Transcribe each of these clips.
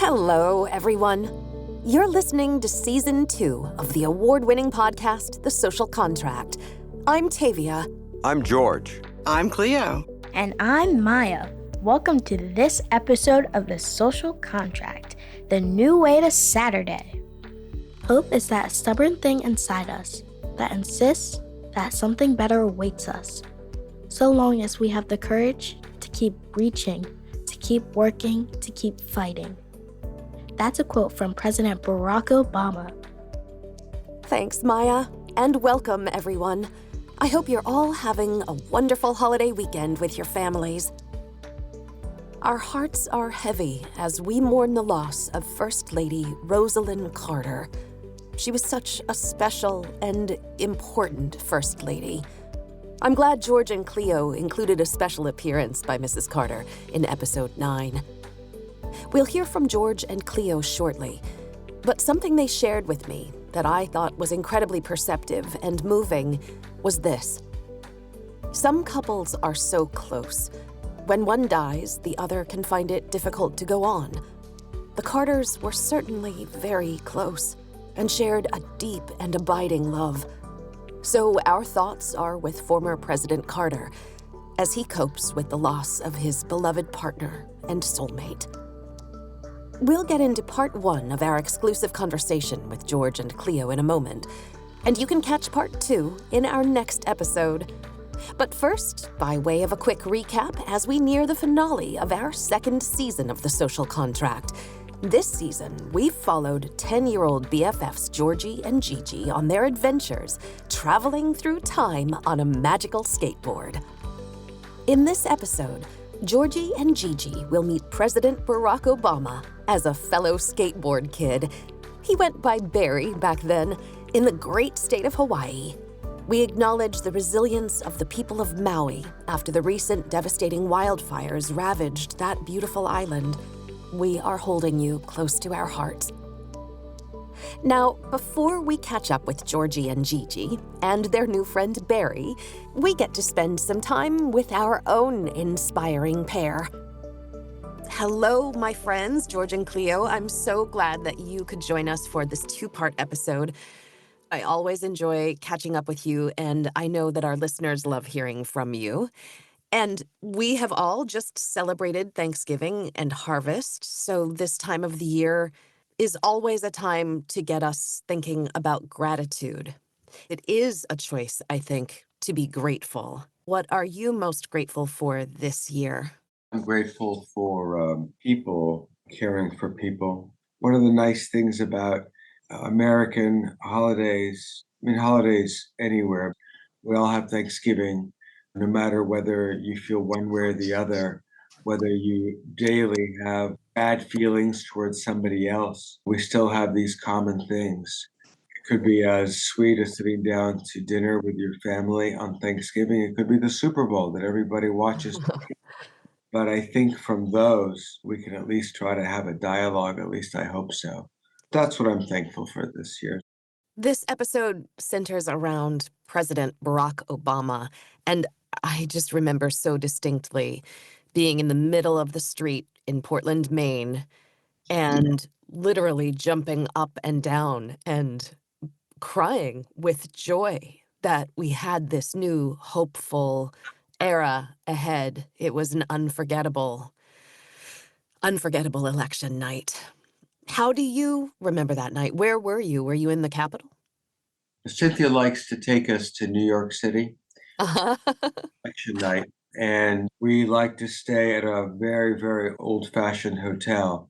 Hello, everyone. You're listening to Season 2 of the award-winning podcast, The Social Contract. I'm Tavia. I'm George. I'm CLEO. And I'm Maya. Welcome to this episode of The Social Contract, the new way to Saturday. Hope is that stubborn thing inside us that insists that something better awaits us, so long as we have the courage to keep reaching, to keep working, to keep fighting. That's a quote from President Barack Obama. Thanks, Maya, and welcome, everyone. I hope you're all having a wonderful holiday weekend with your families. Our hearts are heavy as we mourn the loss of First Lady Rosalynn Carter. She was such a special and important First Lady. I'm glad George and CLEO included a special appearance by Mrs. Carter in episode 9. We'll hear from George and CLEO shortly, but something they shared with me that I thought was incredibly perceptive and moving was this. Some couples are so close. When one dies, the other can find it difficult to go on. The Carters were certainly very close and shared a deep and abiding love. So our thoughts are with former President Carter as he copes with the loss of his beloved partner and soulmate. We'll get into part 1 of our exclusive conversation with George and CLEO in a moment, and you can catch part 2 in our next episode. But first, by way of a quick recap, as we near the finale of our second season of The Social Contract, this season we've followed 10-year-old BFFs Georgie and GiGi on their adventures, traveling through time on a magical skateboard. In this episode, Georgie and GiGi will meet President Barack Obama as a fellow skateboard kid. He went by Barry back then, in the great state of Hawaii. We acknowledge the resilience of the people of Maui after the recent devastating wildfires ravaged that beautiful island. We are holding you close to our hearts. Now, before we catch up with Georgie and GiGi and their new friend Barry, we get to spend some time with our own inspiring pair. Hello, my friends, George and CLEO. I'm so glad that you could join us for this 2-part episode. I always enjoy catching up with you, and I know that our listeners love hearing from you. And we have all just celebrated Thanksgiving and harvest, so this time of the year is always a time to get us thinking about gratitude. It is a choice, I think, to be grateful. What are you most grateful for this year? I'm grateful for people, caring for people. One of the nice things about American holidays, holidays anywhere, we all have Thanksgiving, no matter whether you feel one way or the other, whether you daily have bad feelings towards somebody else, we still have these common things. It could be as sweet as sitting down to dinner with your family on Thanksgiving. It could be the Super Bowl that everybody watches. But I think from those, we can at least try to have a dialogue, at least I hope so. That's what I'm thankful for this year. This episode centers around President Barack Obama, and I just remember so distinctly being in the middle of the street in Portland, Maine, and literally jumping up and down and crying with joy that we had this new hopeful era ahead. It was an unforgettable election night. How do you remember that night? Where were you? Were you in the Capitol? Cynthia likes to take us to New York City election night, and we like to stay at a very, very old-fashioned hotel.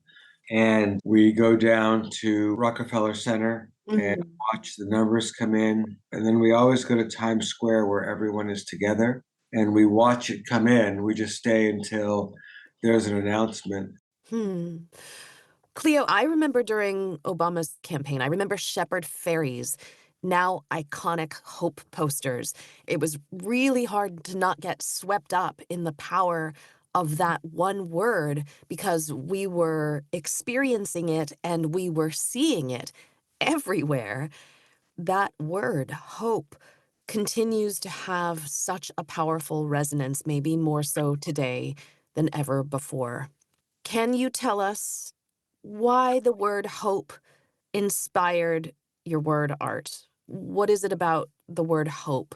And we go down to Rockefeller Center and watch the numbers come in. And then we always go to Times Square where everyone is together, and we watch it come in. We just stay until there's an announcement. CLEO, I remember during Obama's campaign, I remember Shepherd Ferry's now iconic hope posters. It was really hard to not get swept up in the power of that one word because we were experiencing it and we were seeing it everywhere. That word, hope, continues to have such a powerful resonance, maybe more so today than ever before. Can you tell us why the word hope inspired your word art. What is it about the word hope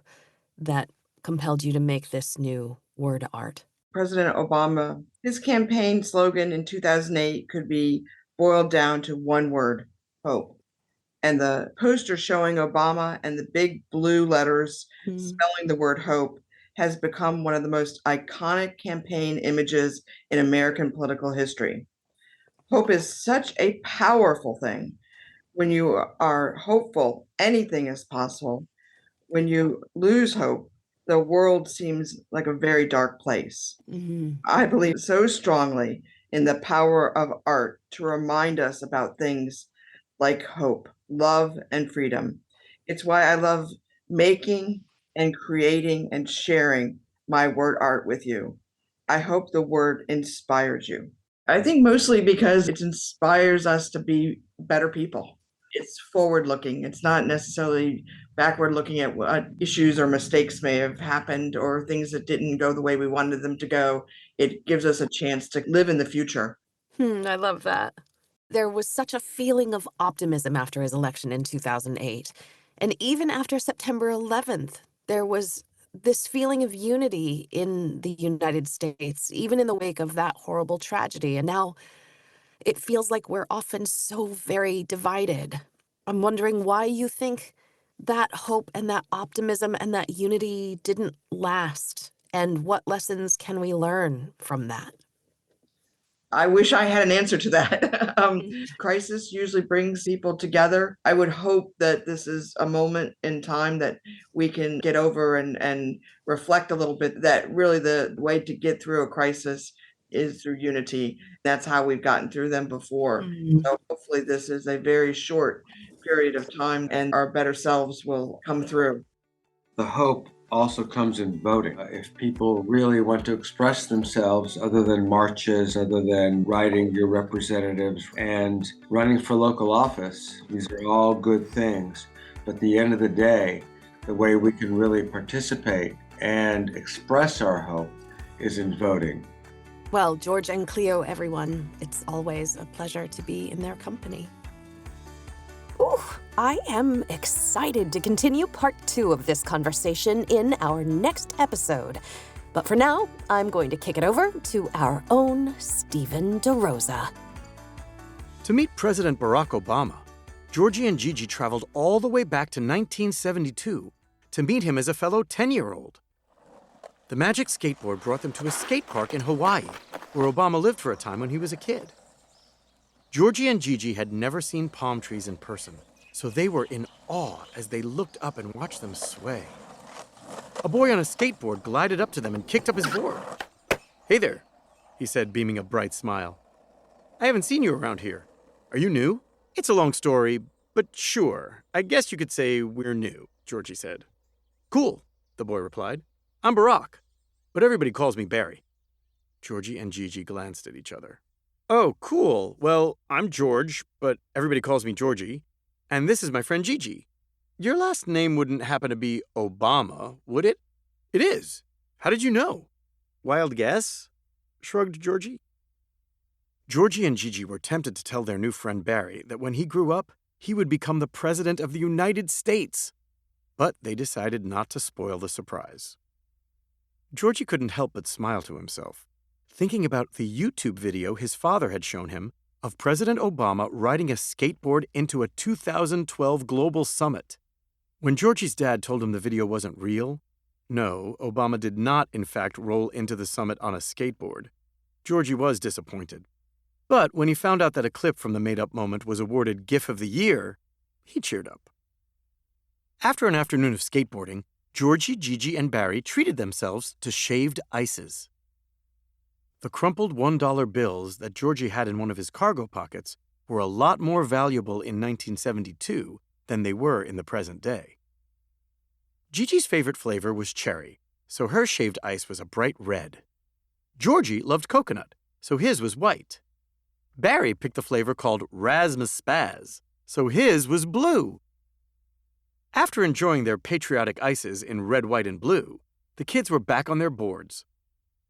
that compelled you to make this new word art? President Obama, his campaign slogan in 2008 could be boiled down to one word: hope. And the poster showing Obama and the big blue letters spelling the word hope has become one of the most iconic campaign images in American political history. Hope is such a powerful thing. When you are hopeful, anything is possible. When you lose hope, the world seems like a very dark place. Mm-hmm. I believe so strongly in the power of art to remind us about things like hope, love, and freedom. It's why I love making and creating and sharing my word art with you. I hope the word inspires you. I think mostly because it inspires us to be better people. It's forward looking. It's not necessarily backward looking at what issues or mistakes may have happened or things that didn't go the way we wanted them to go. It gives us a chance to live in the future. I love that. There was such a feeling of optimism after his election in 2008. And even after September 11th, there was this feeling of unity in the United States, even in the wake of that horrible tragedy. And now it feels like we're often so very divided. I'm wondering why you think that hope and that optimism and that unity didn't last, and what lessons can we learn from that? I wish I had an answer to that. Crisis usually brings people together. I would hope that this is a moment in time that we can get over and reflect a little bit, that really the way to get through a crisis is through unity. That's how we've gotten through them before. So hopefully this is a very short period of time and our better selves will come through. The hope also comes in voting. If people really want to express themselves other than marches, other than writing your representatives and running for local office, these are all good things. But at the end of the day, the way we can really participate and express our hope is in voting. Well, George and CLEO, everyone, it's always a pleasure to be in their company. Ooh, I am excited to continue part 2 of this conversation in our next episode. But for now, I'm going to kick it over to our own Stephen DeRosa. To meet President Barack Obama, Georgie and GiGi traveled all the way back to 1972 to meet him as a fellow 10-year-old. The magic skateboard brought them to a skate park in Hawaii, where Obama lived for a time when he was a kid. Georgie and GiGi had never seen palm trees in person, so they were in awe as they looked up and watched them sway. A boy on a skateboard glided up to them and kicked up his board. "Hey there," he said, beaming a bright smile. "I haven't seen you around here. Are you new?" "It's a long story, but sure, I guess you could say we're new," Georgie said. "Cool," the boy replied. "I'm Barack, but everybody calls me Barry." Georgie and GiGi glanced at each other. "Oh, cool. Well, I'm George, but everybody calls me Georgie. And this is my friend GiGi. Your last name wouldn't happen to be Obama, would it?" "It is. How did you know?" "Wild guess?" shrugged Georgie. Georgie and GiGi were tempted to tell their new friend Barry that when he grew up, he would become the President of the United States. But they decided not to spoil the surprise. Georgie couldn't help but smile to himself, thinking about the YouTube video his father had shown him of President Obama riding a skateboard into a 2012 global summit. When Georgie's dad told him the video wasn't real, no, Obama did not, in fact, roll into the summit on a skateboard, Georgie was disappointed. But when he found out that a clip from the made-up moment was awarded GIF of the Year, he cheered up. After an afternoon of skateboarding, Georgie, GiGi, and Barry treated themselves to shaved ices. The crumpled $1 bills that Georgie had in one of his cargo pockets were a lot more valuable in 1972 than they were in the present day. Gigi's favorite flavor was cherry, so her shaved ice was a bright red. Georgie loved coconut, so his was white. Barry picked the flavor called Razmus Spaz, so his was blue. After enjoying their patriotic ices in red, white, and blue, the kids were back on their boards.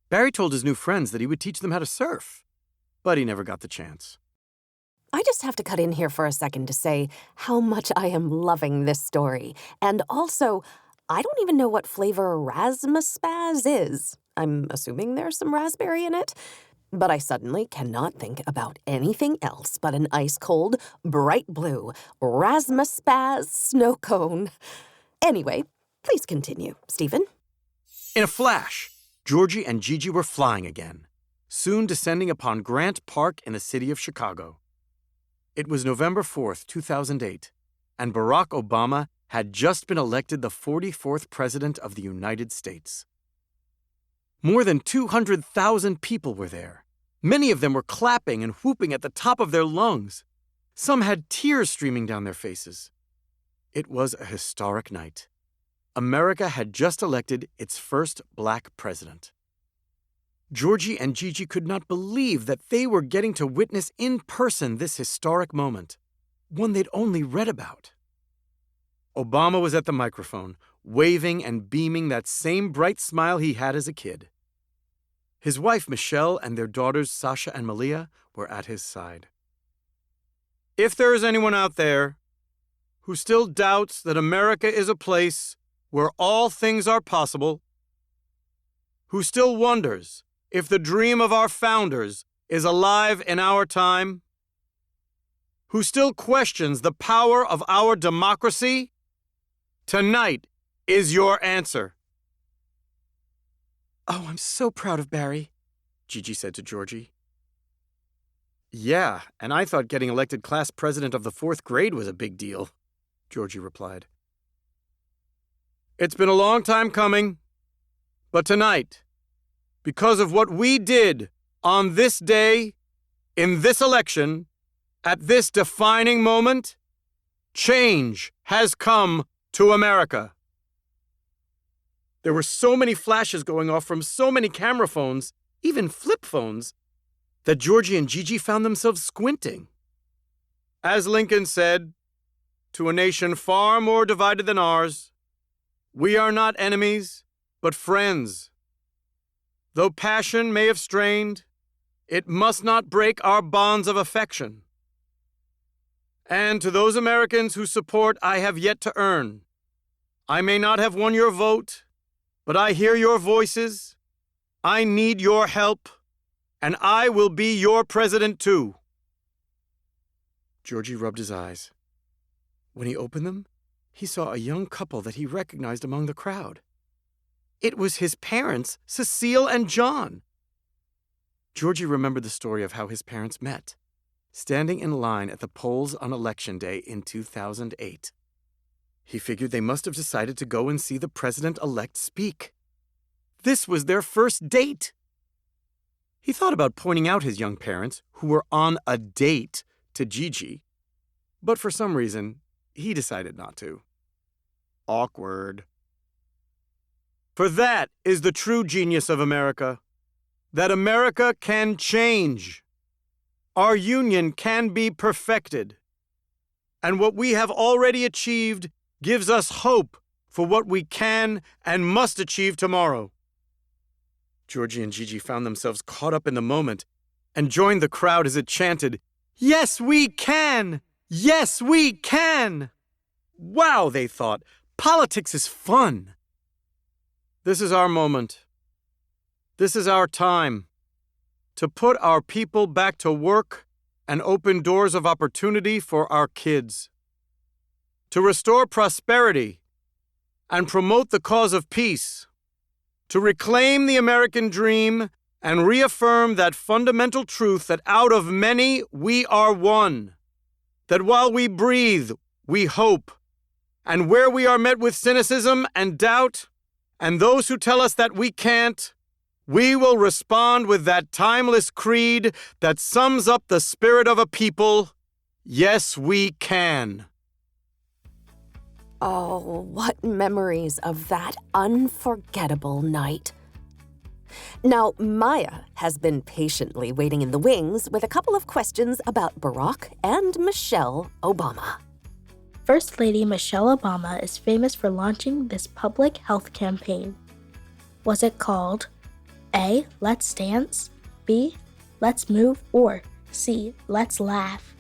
Barry told his new friends that he would teach them how to surf, but he never got the chance. I just have to cut in here for a second to say how much I am loving this story. And also, I don't even know what flavor Razzmaspaz is. I'm assuming there's some raspberry in it. But I suddenly cannot think about anything else but an ice-cold, bright blue Razzmaspaz snow cone. Anyway, please continue, Stephen. In a flash, Georgie and GiGi were flying again, soon descending upon Grant Park in the city of Chicago. It was November 4th, 2008, and Barack Obama had just been elected the 44th President of the United States. More than 200,000 people were there. Many of them were clapping and whooping at the top of their lungs. Some had tears streaming down their faces. It was a historic night. America had just elected its first black president. Georgie and GiGi could not believe that they were getting to witness in person this historic moment, one they'd only read about. Obama was at the microphone, waving and beaming that same bright smile he had as a kid. His wife, Michelle, and their daughters, Sasha and Malia, were at his side. If there is anyone out there who still doubts that America is a place where all things are possible, who still wonders if the dream of our founders is alive in our time, who still questions the power of our democracy, tonight is your answer. Oh, I'm so proud of Barry, GiGi said to Georgie. Yeah, and I thought getting elected class president of the 4th grade was a big deal, Georgie replied. It's been a long time coming, but tonight, because of what we did on this day, in this election, at this defining moment, change has come to America. There were so many flashes going off from so many camera phones, even flip phones, that Georgie and GiGi found themselves squinting. As Lincoln said, to a nation far more divided than ours, we are not enemies, but friends. Though passion may have strained, it must not break our bonds of affection. And to those Americans whose support I have yet to earn, I may not have won your vote, but I hear your voices, I need your help, and I will be your president too. Georgie rubbed his eyes. When he opened them, he saw a young couple that he recognized among the crowd. It was his parents, Cecile and John. Georgie remembered the story of how his parents met, standing in line at the polls on Election Day in 2008. He figured they must have decided to go and see the president-elect speak. This was their first date. He thought about pointing out his young parents, who were on a date, to GiGi, but for some reason, he decided not to. Awkward. For that is the true genius of America, that America can change. Our union can be perfected. And what we have already achieved gives us hope for what we can and must achieve tomorrow. Georgie and GiGi found themselves caught up in the moment and joined the crowd as it chanted, "Yes, we can! Yes, we can!" Wow, they thought, politics is fun. This is our moment. This is our time to put our people back to work and open doors of opportunity for our kids, to restore prosperity and promote the cause of peace, to reclaim the American dream and reaffirm that fundamental truth that out of many we are one, that while we breathe, we hope, and where we are met with cynicism and doubt, and those who tell us that we can't, we will respond with that timeless creed that sums up the spirit of a people. Yes, we can. Oh, what memories of that unforgettable night. Now, Maya has been patiently waiting in the wings with a couple of questions about Barack and Michelle Obama. First Lady Michelle Obama is famous for launching this public health campaign. Was it called A, Let's Dance, B, Let's Move, or C, Let's Laugh?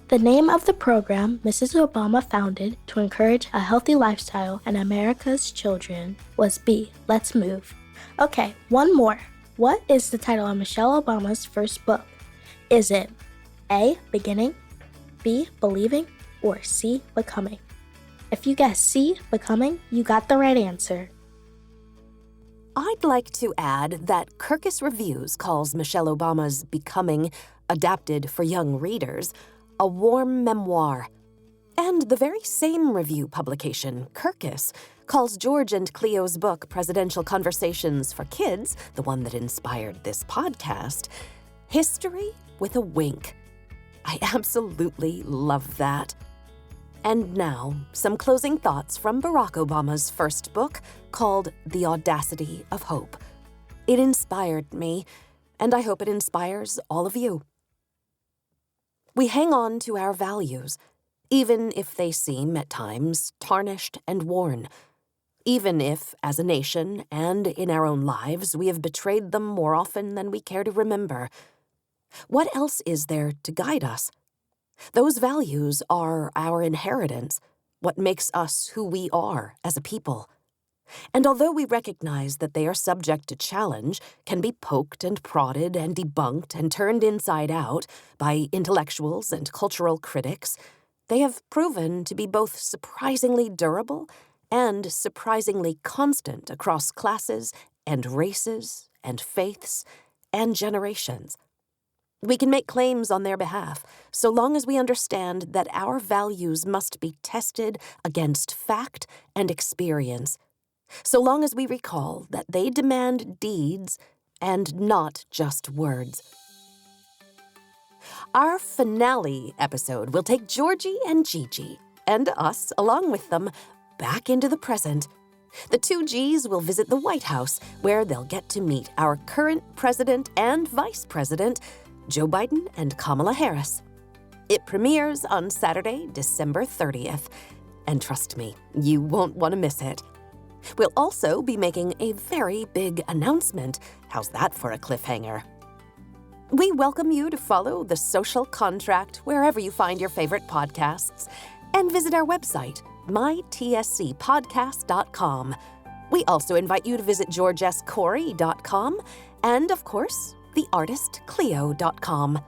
The name of the program Mrs. Obama founded to encourage a healthy lifestyle in America's children was B, Let's Move. Okay, one more. What is the title of Michelle Obama's first book? Is it A, Beginning, B, Believing, or C, Becoming? If you guessed C, Becoming, you got the right answer. I'd like to add that Kirkus Reviews calls Michelle Obama's Becoming, adapted for young readers, a warm memoir. And the very same review publication, Kirkus, calls George and CLEO's book Presidential Conversations for Kids, the one that inspired this podcast, history with a wink. I absolutely love that. And now, some closing thoughts from Barack Obama's first book, called The Audacity of Hope. It inspired me, and I hope it inspires all of you. We hang on to our values, even if they seem, at times, tarnished and worn. Even if, as a nation and in our own lives, we have betrayed them more often than we care to remember. What else is there to guide us? Those values are our inheritance, what makes us who we are as a people. And although we recognize that they are subject to challenge, can be poked and prodded and debunked and turned inside out by intellectuals and cultural critics, they have proven to be both surprisingly durable and surprisingly constant across classes and races and faiths and generations. We can make claims on their behalf, so long as we understand that our values must be tested against fact and experience, so long as we recall that they demand deeds and not just words. Our finale episode will take Georgie and GiGi, and us along with them, back into the present. The two Gs will visit the White House, where they'll get to meet our current president and vice president, Joe Biden and Kamala Harris. It premieres on Saturday, December 30th. And trust me, you won't want to miss it. We'll also be making a very big announcement. How's that for a cliffhanger? We welcome you to follow The Social Contract wherever you find your favorite podcasts, and visit our website, mytscpodcast.com. We also invite you to visit georgescorey.com and, of course, theartistcleo.com.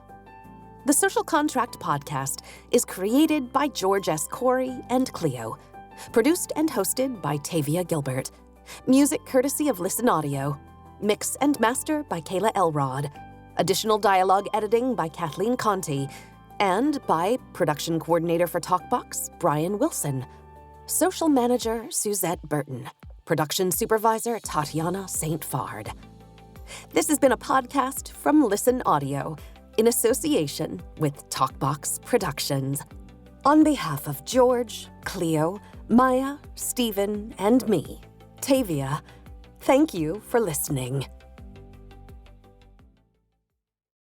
The Social Contract podcast is created by George S. Corey and CLEO. Produced and hosted by Tavia Gilbert. Music courtesy of Listen Audio. Mix and master by Kayla Elrod. Additional dialogue editing by Kathleen Conti. And by production coordinator for TalkBox, Brian Wilson. Social manager, Suzette Burton. Production supervisor, Tatiana St. Fard. This has been a podcast from Listen Audio in association with TalkBox Productions. On behalf of George, CLEO, Maya, Stephen, and me, Tavia, thank you for listening.